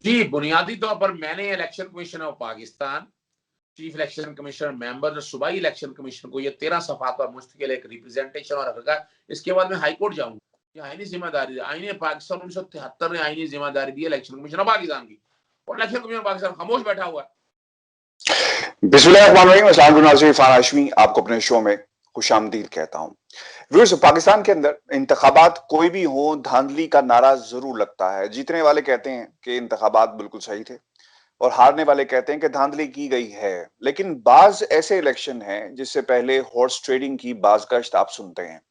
जी, बुनियादी तौर पर मैंने election commission of Pakistan, chief election commissioner, member और सूबाई इलेक्शन कमीशन को ये 13 सफ़ात पर मुश्तमिल एक रिप्रेजेंटेशन और रखा। इसके बाद मैं हाई कोर्ट जाऊंगा। ये आईनी जिम्मेदारी है। आईने पाकिस्तान 1973 ने आईनी जिम्मेदारी दी इलेक्शन कमीशन ऑफ पाकिस्तान की, और इलेक्शन कमीशन ऑफ पाकिस्तान खामोश बैठा हुआ है। बिस्मिल्लाहिर्रहमानिर्रहीम, अस्सलाम वालेकुम नाज़रीन, इरफान हाशमी आपको अपने शो में खुशामदीद कहता हूँ। व्यूअर्स, पाकिस्तान के अंदर इंतखाबात कोई भी हो, धांधली का नारा जरूर लगता है। जीतने वाले कहते हैं कि इंतखाबात बिल्कुल सही थे और हारने वाले कहते हैं कि धांधली की गई है। लेकिन बाज ऐसे इलेक्शन हैं जिससे पहले हॉर्स ट्रेडिंग की बाज़गश्त आप सुनते हैं।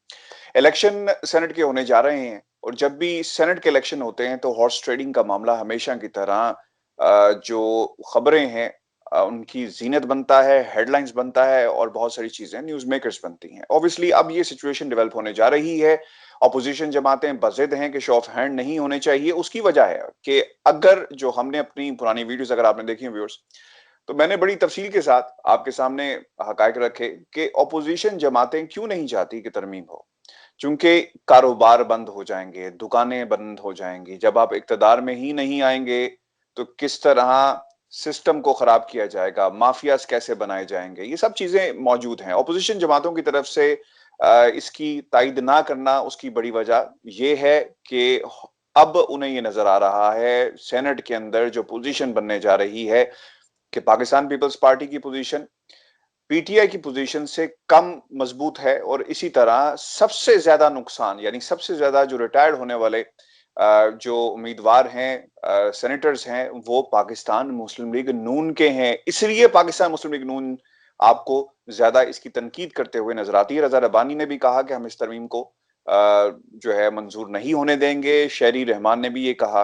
इलेक्शन सेनेट के होने जा रहे हैं और जब भी सेनेट के इलेक्शन होते हैं तो हॉर्स ट्रेडिंग का मामला हमेशा की तरह जो खबरें हैं उनकी जीनत बनता है, हेडलाइंस बनता है और बहुत सारी चीजें न्यूज मेकर्स बनती हैं। ऑब्वियसली अब ये सिचुएशन डेवलप होने जा रही है। अपोजिशन जमातें बज़िद हैं कि शो ऑफ हैंड नहीं होने चाहिए। उसकी वजह है कि अगर जो हमने अपनी पुरानी वीडियोस अगर आपने देखी व्यूअर्स, तो मैंने बड़ी तफसील के साथ आपके सामने हकायक रखे कि अपोजिशन जमातें क्यों नहीं चाहती कि तरमीम हो। चूंकि कारोबार बंद हो जाएंगे, दुकानें बंद हो जाएंगी। जब आप इक्तदार में ही नहीं आएंगे तो किस तरह सिस्टम को खराब किया जाएगा, माफियाज कैसे बनाए जाएंगे, ये सब चीजें मौजूद हैं। अपोजिशन जमातों की तरफ से इसकी तायद ना करना, उसकी बड़ी वजह यह है कि अब उन्हें ये नजर आ रहा है सेनेट के अंदर जो पोजीशन बनने जा रही है कि पाकिस्तान पीपल्स पार्टी की पोजीशन पीटीआई की पोजीशन से कम मजबूत है। और इसी तरह सबसे ज्यादा नुकसान, यानी सबसे ज्यादा जो रिटायर्ड होने वाले जो उम्मीदवार हैं, सेनेटर्स हैं, वो पाकिस्तान मुस्लिम लीग नून के हैं। इसलिए पाकिस्तान मुस्लिम लीग नून आपको ज्यादा इसकी तनकीद करते हुए नजर आती है। रजा रब्बानी ने भी कहा कि हम इस तरमीम को जो है मंजूर नहीं होने देंगे। शहरी रहमान ने भी ये कहा।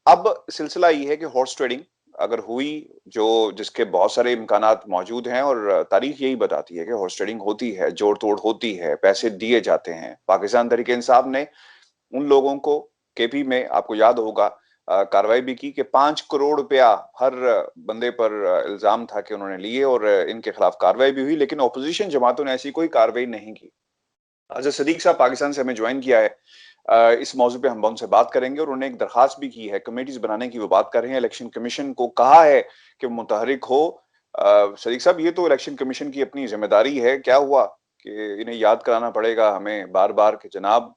अब सिलसिला ये है कि हॉर्स ट्रेडिंग अगर हुई, जो जिसके बहुत सारे इम्कानात मौजूद हैं और तारीख यही बताती है कि हॉर्स ट्रेडिंग होती है, जोड़ तोड़ होती है, पैसे दिए जाते हैं। पाकिस्तान तहरीक इंसाफ ने उन लोगों को केपी में आपको याद होगा कार्रवाई भी की कि 5 करोड़ रुपया हर बंदे पर इल्जाम था कि उन्होंने लिए और इनके खिलाफ कार्रवाई भी हुई। लेकिन अपोजिशन जमातों ने ऐसी कोई कार्रवाई नहीं की। अजहर सदीक साहब पाकिस्तान से हमें ज्वाइन किया है। इस मौजू पे हम उनसे बात करेंगे और उन्होंने एक दरखास्त भी की है, कमेटीज बनाने की वो बात कर रहे हैं। इलेक्शन कमीशन को कहा है कि मुतहरिक हो। सदीक साहब, ये तो इलेक्शन कमीशन की अपनी जिम्मेदारी है, क्या हुआ कि इन्हें याद कराना पड़ेगा हमें बार बार कि जनाब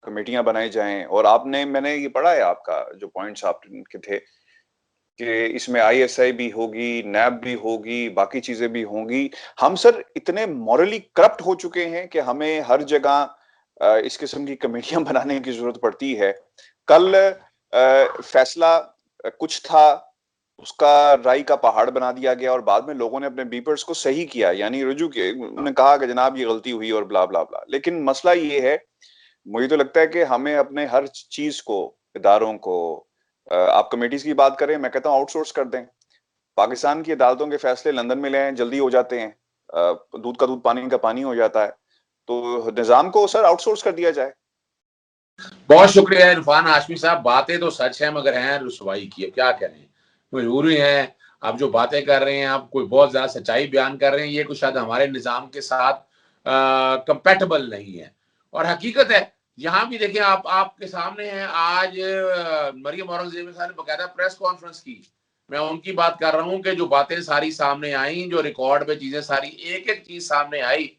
कमेटियां बनाई जाएं। और आपने, मैंने ये पढ़ा है आपका जो पॉइंट्स आपके थे कि इसमें आईएसआई भी होगी, नैब भी होगी, बाकी चीजें भी होंगी। हम सर इतने मॉरली करप्ट हो चुके हैं कि हमें हर जगह इस किस्म की कमेटियां बनाने की जरूरत पड़ती है। कल फैसला कुछ था, उसका राई का पहाड़ बना दिया गया और बाद में लोगों ने अपने बीपर्स को सही किया, यानी रुजू किया। उन्होंने कहा कि जनाब ये गलती हुई और ब्ला ब्ला ब्ला। लेकिन मसला ये है, मुझे तो लगता है कि हमें अपने हर चीज को, इदारों को, आप कमेटीज की बात करें, मैं कहता हूँ आउटसोर्स कर दें। पाकिस्तान की अदालतों के फैसले लंदन में ले आए, जल्दी हो जाते हैं। दूध का दूध, पानी का पानी हो जाता है। तो निजाम को सर आउटसोर्स कर दिया जाए। बहुत शुक्रिया इरफान हाशमी साहब। बातें तो सच है मगर हैं रुसवाई की। अब क्या करें, मजबूरी है। आप जो बातें कर रहे हैं, आप कोई बहुत ज्यादा सच्चाई बयान कर रहे हैं, ये कुछ शायद हमारे निजाम के साथ कंपेटेबल नहीं है। और हकीकत है, यहाँ भी देखिए, आप आपके सामने है आज मरियम औरंगजेब साहब ने बकायदा प्रेस कॉन्फ्रेंस की। मैं उनकी बात कर रहा हूँ कि जो बातें सारी सामने आई, जो रिकॉर्ड पे चीजें सारी एक एक चीज सामने आई,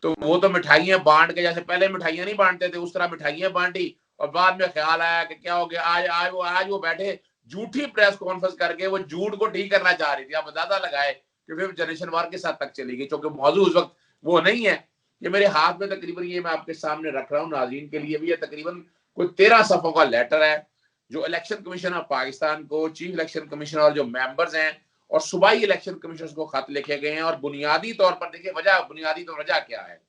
तो वो तो मिठाइयां बांट के, जैसे पहले मिठाइयां नहीं बांटते थे, उस तरह मिठाइयां बांटी। और बाद में ख्याल आया कि क्या हो गया, आज वो बैठे झूठी प्रेस कॉन्फ्रेंस करके वो झूठ को ठीक करना चाह रही थी। आप अंदाजा लगाए कि फिर जनरेशन वार के साथ तक चली गई, क्योंकि मौजूद उस वक्त वो नहीं है। ये मेरे हाथ में तकरीबन, ये मैं आपके सामने रख रहा हूँ नाज़रीन के लिए भी, ये तकरीबन कोई 13 सफ़ों का लेटर है जो इलेक्शन कमीशन ऑफ पाकिस्तान को, चीफ इलेक्शन कमीशनर और जो मेंबर्स हैं और सूबाई इलेक्शन कमीशन को खत लिखे गए हैं। और बुनियादी तौर पर देखिए बुनियादी तो वजह क्या है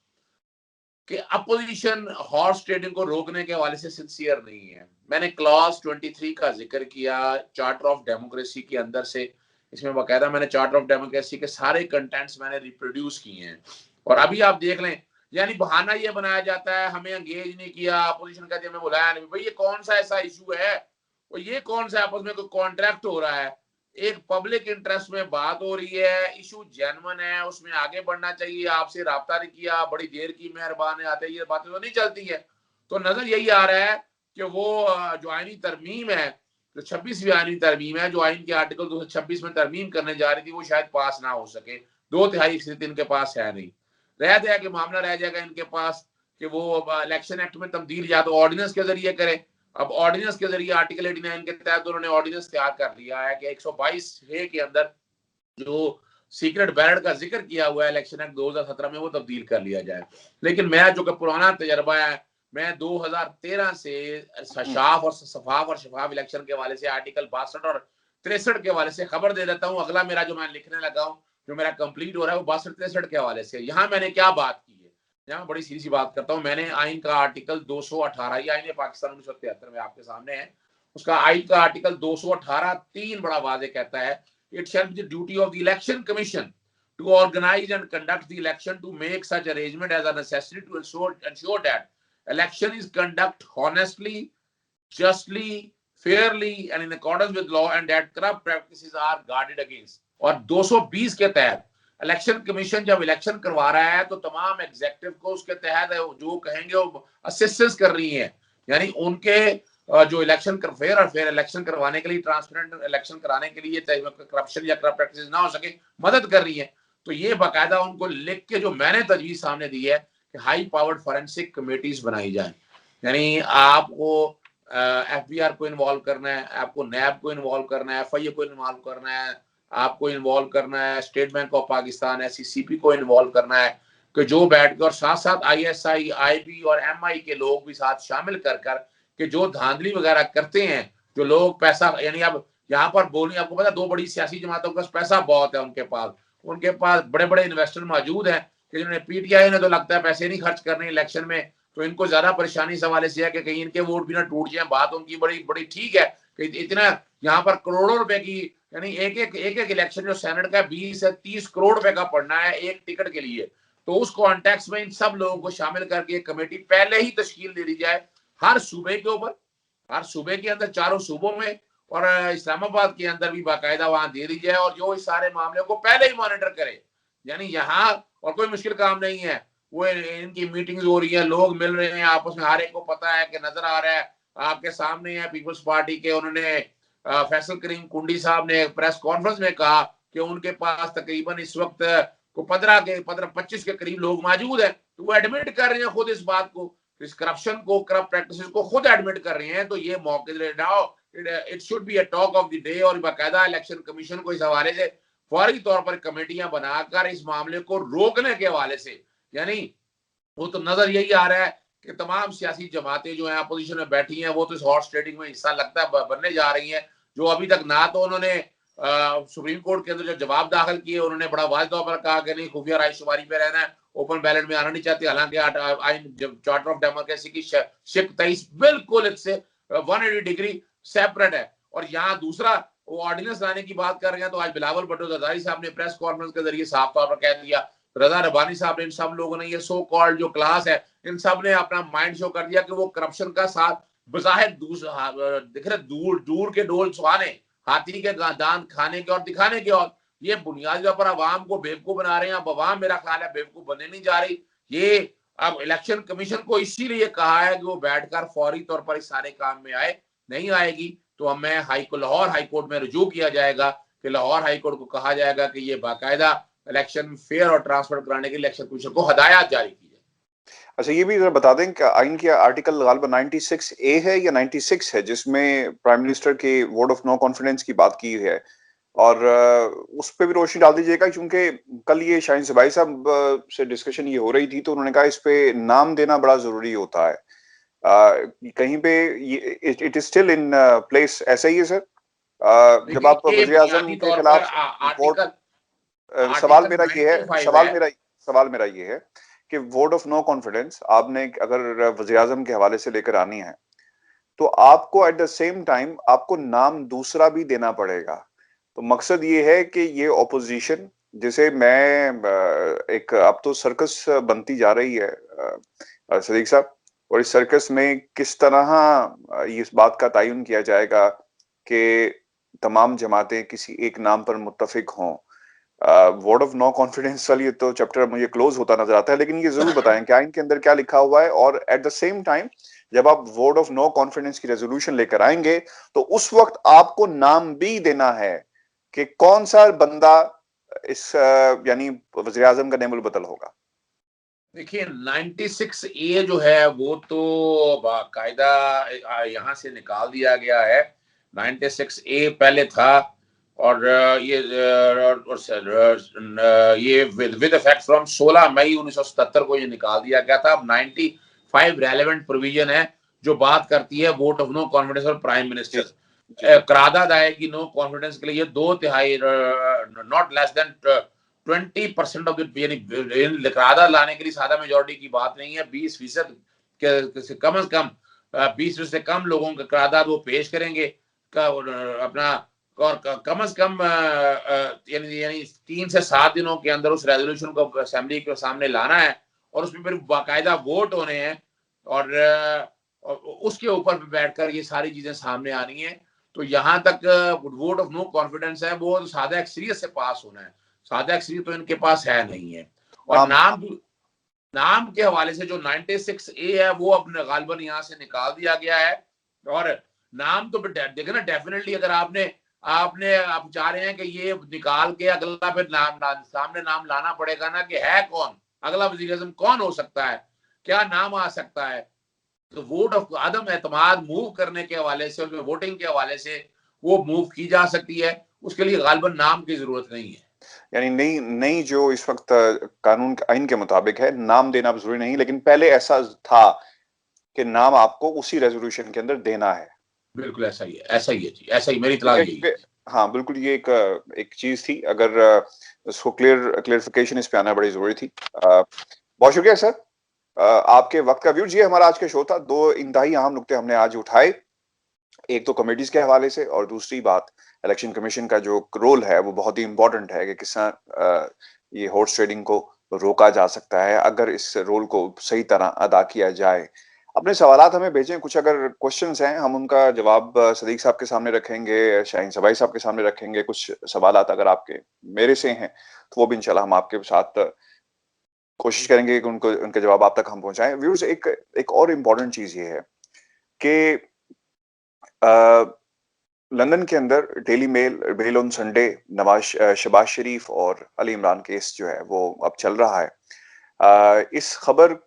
कि अपोजिशन हॉर्स ट्रेडिंग को रोकने के हवाले से सिंसियर नहीं है। मैंने क्लॉज 23 का जिक्र किया चार्टर ऑफ डेमोक्रेसी के अंदर से। इसमें बाकायदा मैंने चार्टर ऑफ डेमोक्रेसी के सारे कंटेंट्स मैंने रिप्रोड्यूस किए हैं। और अभी आप देख लें, यानी बहाना ये बनाया जाता है हमें एंगेज नहीं किया, अपोजिशन कहती है हमें बुलाया नहीं। भाई ये कौन सा ऐसा इशू है, और ये कौन सा आपस में कोई कॉन्ट्रैक्ट हो रहा है? एक पब्लिक इंटरेस्ट में बात हो रही है, इशू जेन्युइन है, उसमें आगे बढ़ना चाहिए। आपसे राब्ता नहीं किया, बड़ी देर की मेहरबान आते, ये बातें तो नहीं चलती है। तो नजर यही आ रहा है कि वो जो आईनी तरमीम है जो 26वीं आईनी तरमीम है, जो आइन के आर्टिकल 226 में तरमीम करने जा रही थी, वो शायद पास ना हो सके। 2/3 अक्सरियत इनके पास है नहीं। रह जाएगा कि मामला रह जाएगा इनके पास कि वो इलेक्शन एक्ट में तब्दील या तो ऑर्डिनेंस के जरिए करें। अब ऑर्डिनेंस के जरिए आर्टिकल 89 के तहत उन्होंने ऑर्डिनेंस तैयार कर लिया है कि 122A के अंदर जो सीक्रेट बैलेट का जिक्र किया हुआ है इलेक्शन एक्ट 2017 में, वो तब्दील कर लिया जाए। लेकिन मैं जो कि पुराना तजर्बा है, मैं 2013 से शफाफ और शफाफ इलेक्शन के हवाले से आर्टिकल 62 और 63 के हवाले से खबर दे देता हूँ। अगला मेरा जो मैं लिखने लगा हूँ, जो मेरा कंप्लीट हो रहा है, वो 62-63 के हवाले से। यहाँ मैंने क्या बात की है, यहाँ बड़ी सीधी सी बात करता हूँ। मैंने आइन का आर्टिकल 218, ये आइन पाकिस्तान 1973 में आपके सामने है, उसका आइन का आर्टिकल 218(3) बड़ा वाजे कहता है, it shall be the duty of the election commission to organize and conduct the election, to make such arrangement as are necessary to ensure that election is conducted honestly, justly, fairly and in accordance with law, and that corrupt practices are guarded against. और 220 के तहत election commission जब election करवा रहा है तो तमाम executive को उसके तहत जो कहेंगे वो असिस्टेंस कर रही है, यानी उनके जो इलेक्शन फेयर और फेयर इलेक्शन करवाने के लिए, ट्रांसपेरेंट इलेक्शन कराने के लिए करप्शन या करप्ट प्रैक्टिस ना हो सके, मदद कर रही है। तो ये बाकायदा उनको लिख के जो मैंने तजवीज सामने दी है कि हाई पावर्ड फॉरेंसिक कमेटीज बनाई जाए, यानी आपको एफबीआर को इन्वॉल्व करना है, आपको नैब को इन्वॉल्व करना है, एफआईए को इन्वॉल्व करना है, आपको इन्वॉल्व करना है state bank of Pakistan, SCCP को इन्वॉल्व करना है, कि जो बैठ के, और साथ साथ आईएसआई, आईबी और एमआई के लोग भी साथ शामिल कर कर कि जो धांधली वगैरह करते हैं, जो लोग पैसा, यानी अब यहाँ पर बोलनी, आपको पता 2 बड़ी सियासी जमातों के पास पैसा बहुत है, उनके पास बड़े बड़े इन्वेस्टर मौजूद हैं कि जिन्होंने पीटीआई ने तो लगता है पैसे नहीं खर्च करने इलेक्शन में, तो इनको ज्यादा परेशानी इस हवाले से है कि कहीं इनके वोट भी ना टूट जाए। बात उनकी बड़ी बड़ी ठीक है कि इतना यहाँ पर करोड़ों रुपए की, यानी एक इलेक्शन जो सेनेट का 20 से 30 करोड़ रुपए का पड़ना है एक टिकट के लिए, तो उस कॉन्टेक्स्ट में इन सब लोगों को शामिल करके एक कमेटी पहले ही तश्कील दे दी जाए हर सूबे के ऊपर, हर सूबे के अंदर, 4 सूबों में, और इस्लामाबाद के अंदर भी बाकायदा वहां दे दी जाए, और जो इस सारे मामले को पहले ही मॉनिटर करे। यानी यहाँ और कोई मुश्किल काम नहीं है, वो इनकी मीटिंग्स हो रही है, लोग मिल रहे हैं आपस में, हर एक को पता है कि नजर आ रहा है, आपके सामने है पीपल्स पार्टी के, उन्होंने फैसल करीम कुंडी साहब ने प्रेस कॉन्फ्रेंस में कहा कि उनके पास तकरीबन इस वक्त को 15-25 के करीब लोग मौजूद है, तो वो एडमिट कर रहे हैं खुद इस बात को, इस करप्शन को, करप्ट प्रैक्टिसेस को खुद एडमिट कर रहे हैं। तो ये मौके it should be a talk of the day, और बाकायदा इलेक्शन कमीशन को इस हवाले से फौरी तौर पर कमेटियां बनाकर इस मामले को रोकने के हवाले से, यानी वो तो नजर यही आ रहा है कि तमाम सियासी जमातें जो है अपोजिशन में बैठी हैं, वो तो इस हॉर्स ट्रेडिंग में हिस्सा लगता है बनने जा रही हैं, जो अभी तक ना तो उन्होंने सुप्रीम कोर्ट के अंदर जो जवाब दाखिल किए, उन्होंने बड़ा वाज़ेह तौर पर कहा कि नहीं, खुफिया रायशुमारी पे रहना है, ओपन बैलेट में आना नहीं चाहते। हालांकि आइन चार्टर ऑफ डेमोक्रेसी की शिक 23 बिल्कुल इससे 180 डिग्री सेपरेट है। और यहाँ दूसरा वो ऑर्डिनेंस लाने की बात कर रहे हैं, तो आज बिलावल भुट्टो जरदारी साहब ने प्रेस कॉन्फ्रेंस के जरिए साफ तौर पर कह दिया, रजा रब्बानी साहब ने, इन सब लोगों ने, ये सो कॉल्ड जो क्लास है, इन सब ने अपना माइंड शो कर दिया कि वो करप्शन का साथ बज़ाहिर दिख रहे दूर के डोल सुहाने, हाथी के दांत खाने के और दिखाने के, और ये बुनियादी तौर पर अवाम को बेवकूफ बना रहे हैं। अब अवाम, मेरा ख्याल है, बेवकूफ बनने नहीं जा रही। ये अब इलेक्शन कमीशन को इसीलिए कहा है कि वो बैठकर फौरी तौर पर इस सारे काम में आए, नहीं आएगी तो हमें लाहौर हाई कोर्ट में रुजू किया जाएगा कि लाहौर हाई कोर्ट को कहा जाएगा कि ये बाकायदा इलेक्शन फेयर और ट्रांसपेरेंट कराने के लिए इलेक्शन कमीशन को हदायत जारी की जाए। अच्छा, ये भी जरा बता दें कि आइन के आर्टिकल गालिबा 96A है या 96 है, जिसमें प्राइम मिनिस्टर के वोट ऑफ नो कॉन्फिडेंस की बात की है, और उस पर भी रोशनी डाल दीजिएगा, क्योंकि कल ये शाहीन ज़बाई साहब से डिस्कशन ये हो रही थी, तो उन्होंने कहा इस पे नाम देना बड़ा जरूरी होता है। कहीं पे it is still in place, ऐसा ही है सर? जब आप वज़ीर आज़म के खिलाफ वोट, सवाल मेरा ये है कि वोट ऑफ नो कॉन्फिडेंस आपने अगर वज़ीर आज़म के हवाले से लेकर आनी है, तो आपको एट द सेम टाइम आपको नाम दूसरा भी देना पड़ेगा। तो मकसद ये है कि ये ऑपोजिशन, जैसे मैं एक, अब तो सर्कस बनती जा रही है सदीक साहब, और इस सर्कस में किस तरह इस बात का तयन किया जाएगा कि तमाम जमातें किसी एक नाम पर मुत्तफिक हों। वोट ऑफ नो कॉन्फिडेंस वाली तो चैप्टर मुझे क्लोज होता नजर आता है, लेकिन ये जरूर बताएं कि आइन के अंदर क्या लिखा हुआ है, और एट द सेम टाइम जब आप वोट ऑफ नो कॉन्फिडेंस की रेजोल्यूशन लेकर आएंगे तो उस वक्त आपको नाम भी देना है कि कौन सा बंदा इस यानी वज़ीर आज़म का नेमुल बदल होगा। देखिए 96A जो है वो तो बाकायदा यहाँ से निकाल दिया गया है। 96A पहले था और ये विद इफेक्ट फ्रॉम 16 मई 1977 को ये निकाल दिया गया था। अब 95 रेलेवेंट प्रोविजन है जो बात करती है वोट ऑफ नो कॉन्फिडेंस और प्राइम मिनिस्टर। करारदाद आएगी नो कॉन्फिडेंस के लिए, ये 2/3 not less than 20% of the, यानी करारदाद लाने के लिए सादा मेजोरिटी की बात नहीं है। 20% के कम से कम 20% से कम लोगों का करारदाद वो पेश करेंगे अपना, और कम से कम यानी 3 से 7 दिनों के अंदर उस रेजोल्यूशन को असेंबली के सामने लाना है और उसमें फिर बाकायदा वोट होने हैं और उसके ऊपर बैठकर ये सारी चीजें सामने आनी है। तो यहाँ तक वोट ऑफ नो कॉन्फिडेंस है वो सादा एक्सरियत से पास होना है। सादा एक्सरियत तो इनके पास है नहीं है। और नाम के हवाले से जो 96A है वो अपने गालबन यहाँ से निकाल दिया गया है। और नाम तो देखे ना, डेफिनेटली अगर आप चाह रहे हैं कि ये निकाल के अगला फिर सामने नाम लाना पड़ेगा ना कि है कौन, अगला वज़ीर आज़म कौन हो सकता है, क्या नाम आ सकता है। तो वोट ऑफ अदम एतमाद मूव करने के हवाले से, वोटिंग के हवाले से वो मूव की जा सकती है, उसके लिए गालबन नाम की जरूरत नहीं है। यानी नई नई जो इस वक्त कानून आइन के मुताबिक है, नाम देना जरूरी नहीं, लेकिन पहले ऐसा था कि नाम आपको उसी रेजोल्यूशन के अंदर देना है। बिल्कुल ऐसा ही है, ऐसा ही है जी, ऐसा ही मेरी इत्तला यही है। हाँ बिल्कुल, ये एक चीज थी, अगर उसको क्लियरिफिकेशन इस पे आना बड़ी जरूरी थी। बहुत शुक्रिया सर आपके वक्त का व्यू। जी हमारा आज का शो था, 2 इंतहाई अहम नुकते हमने आज उठाए, एक तो कमेटीज के हवाले से और दूसरी बात इलेक्शन कमीशन का जो रोल है वो बहुत ही इंपॉर्टेंट है कि किस तरह ये हॉर्स ट्रेडिंग को रोका जा सकता है अगर इस रोल को सही तरह अदा किया जाए। अपने सवालात हमें भेजें, कुछ अगर क्वेश्चंस हैं हम उनका जवाब सदीक साहब के सामने रखेंगे, शाहीन सबाई साहब के सामने रखेंगे। कुछ सवालात अगर आपके मेरे से हैं तो वो भी इंशाल्लाह हम आपके साथ कोशिश करेंगे कि उनको उनके जवाब आप तक हम पहुंचाएं। व्यूअर्स, एक और इम्पोर्टेंट चीज ये है कि लंदन के अंदर Daily Mail Mail on Sunday Shahbaz Sharif और अली इमरान केस जो है वो अब चल रहा है। इस खबर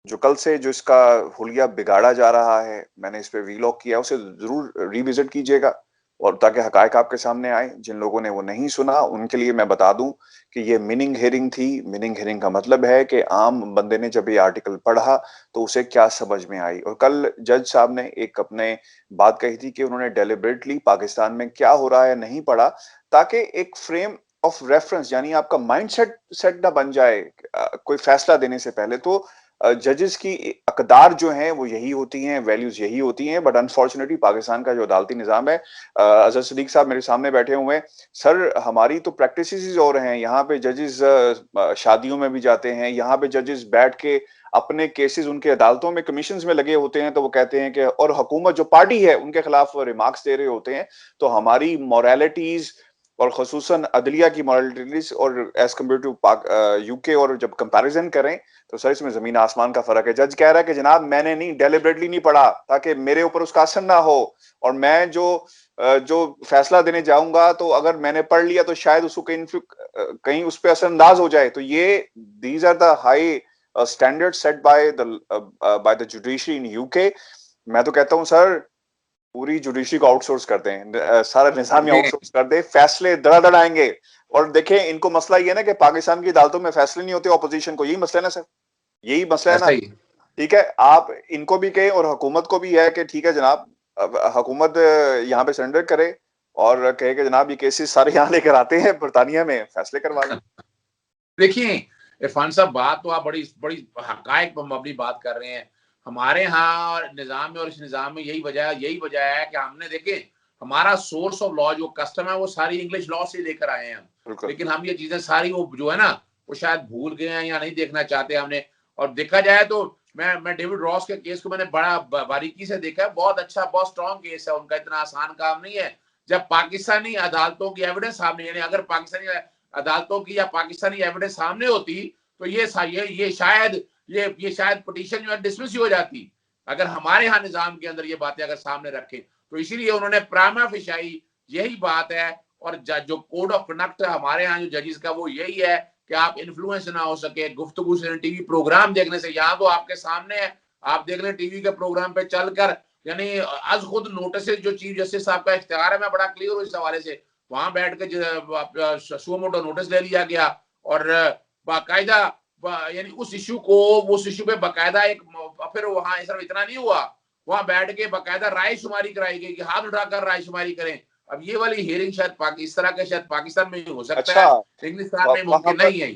जो कल से जो इसका हुलिया बिगाड़ा जा रहा है, मैंने इस पे वीलॉग किया, उसे जरूर रिविजिट कीजिएगा और ताकि हकायक आपके सामने आए। जिन लोगों ने वो नहीं सुना उनके लिए मैं बता दूं कि ये मीनिंग हेयरिंग थी। मीनिंग हेयरिंग का मतलब है कि आम बंदे ने जब ये आर्टिकल पढ़ा तो उसे क्या समझ में आई। और कल जज साहब ने एक अपने बात कही थी कि उन्होंने डेलिबरेटली पाकिस्तान में क्या हो रहा है नहीं पढ़ा, ताकि एक फ्रेम ऑफ रेफरेंस यानी आपका माइंड सेट ना बन जाए कोई फैसला देने से पहले। तो जजेस की अकदार जो हैं वो यही होती हैं, वैल्यूज यही होती हैं, बट अनफॉर्चुनेटली पाकिस्तान का जो अदालती निज़ाम है, अजहर सदीक साहब मेरे सामने बैठे हुए हैं, सर हमारी तो प्रैक्टिसेस और हैं, यहाँ पे जजेस शादियों में भी जाते हैं, यहाँ पे जजेस बैठ के अपने केसेस उनके अदालतों में कमीशंस में लगे होते हैं, तो वो कहते हैं कि और हुकूमत जो पार्टी है उनके खिलाफ रिमार्क्स दे रहे होते हैं। तो हमारी मोरालिटीज और खसूसन अदलिया की मॉरलिटीज और एज कम्पेयर टू यूके और जब कंपैरिजन करें तो सर इसमें जमीन आसमान का फर्क है। जज कह रहा है कि जनाब मैंने नहीं डेलिबरेटली नहीं पढ़ा ताकि मेरे ऊपर उसका असर ना हो, और मैं जो फैसला देने जाऊंगा तो अगर मैंने पढ़ लिया तो शायद उसको कहीं उस पर असरअंदाज हो जाए। तो ये these are the high standard set by the judiciary in UK. मैं तो कहता हूं सर पूरी जुडिशरी को आउटसोर्स कर दें, सारा निजाम आउटसोर्स कर दे, फैसले धड़ाधड़ आएंगे। और देखें इनको मसला ये है ना कि पाकिस्तान की अदालतों में फैसले नहीं होते ऑपोजिशन को, यही मसला है ना सर, यही मसला है ना। ठीक है, आप इनको भी कहें और हुकूमत को भी है कि ठीक है जनाब, हुकूमत यहाँ पे सरेंडर करे और कहे कि जनाब ये केसेस सारे यहाँ लेकर आते हैं बरतानिया में, फैसले करवा लें। देखिए इरफान साहब, बात तो आप बड़ी बड़ी हकायक मबनी बात कर रहे हैं। हमारे यहाँ निजाम में और इस निजाम में यही वजह है कि हमने देखे हमारा सोर्स ऑफ लॉ जो कस्टम है वो सारी इंग्लिश लॉ से लेकर आए हैं हम, लेकिन हम ये चीजें सारी वो जो है ना वो शायद भूल गए हैं या नहीं देखना चाहते हमने। और देखा जाए तो मैं डेविड रॉस के केस को मैंने बड़ा बारीकी से देखा है, बहुत अच्छा बहुत स्ट्रॉन्ग केस है उनका, इतना आसान काम नहीं है। जब पाकिस्तानी अदालतों की एविडेंस सामने, यानी अगर पाकिस्तानी अदालतों की या पाकिस्तानी एविडेंस सामने होती तो ये शायद पिटीशन जो है डिसमिस ही हो जाती। अगर हमारे यहाँ निजाम के अंदर ये बातें अगर सामने रखें, तो इसीलिए उन्होंने प्रामा फिशाई यही बात है। और जो कोड ऑफ कंडक्ट हमारे यहाँ जो जजेस का वो यही है कि आप इन्फ्लुएंस ना हो सके गुफ्तगू से, टीवी प्रोग्राम देखने से। यहाँ तो आपके सामने है, आप देख लें टीवी के प्रोग्राम पे चलकर, यानी आज खुद नोटिस जो चीफ जस्टिस साहब का इख्तियार है, मैं बड़ा क्लियर हूँ इस हवाले से, वहां बैठ के सुओ मोटो नोटिस ले लिया गया और बाकायदा यानी उस इशू पे बाकायदा एक, फिर वहां सिर्फ इतना नहीं हुआ, वहां बैठ के बाकायदा राय शुमारी कराई गई कि हाथ उठाकर राय शुमारी करें। अब ये वाली हियरिंग शायद इस तरह के शायद पाकिस्तान में हो सकता अच्छा, है, इंग्लिस्तान में मुमकिन नहीं है।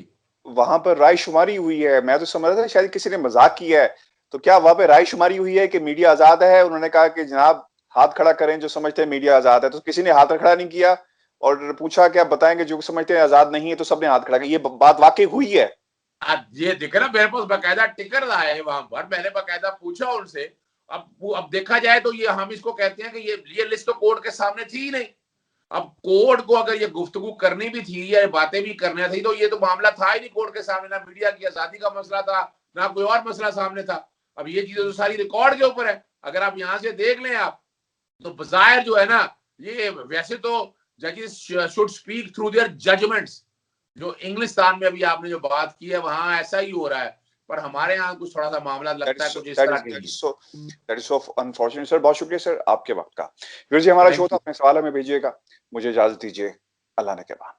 वहां पर राय शुमारी हुई है? मैं तो समझ रहा था शायद किसी ने मजाक किया है। तो क्या वहां पे राय शुमारी हुई है कि मीडिया आजाद है? उन्होंने कहा कि जनाब हाथ खड़ा करें जो समझते हैं मीडिया आजाद है, तो किसी ने हाथ खड़ा नहीं किया और पूछा कि आप बताएंगे जो समझते हैं आजाद नहीं है, तो सबने हाथ खड़ा किया। ये बात वाकई हुई है? ये दिखे ना, मेरे पास बाकायदा टिकर रहा है वहां पर, मैंने बाकायदा पूछा उनसे। अब देखा जाए तो ये हम इसको कहते हैं कि ये लिस्ट तो कोर्ट के सामने थी ही नहीं। अब कोर्ट को अगर ये गुफ्तगू करनी भी थी या बातें भी करनी थी, तो ये तो मामला था ही नहीं कोर्ट के सामने। ना मीडिया की आजादी का मसला था, ना कोई और मसला सामने था। अब ये चीजें तो सारी रिकॉर्ड के ऊपर है, अगर आप यहाँ से देख लें आप, तो बजायर जो है ना, ये वैसे तो जजेस should speak through their judgments. जो इंग्लिस्तान में अभी आपने जो बात की है वहां ऐसा ही हो रहा है, पर हमारे यहाँ कुछ थोड़ा सा मामला लगता है कुछ इस तरह के। That is so unfortunate sir. बहुत शुक्रिया सर आपके वक्त का। फिर जी हमारा शो था, अपने सवाल हमें भेजिएगा। मुझे इजाजत दीजिए, अल्लाह ने के बाद।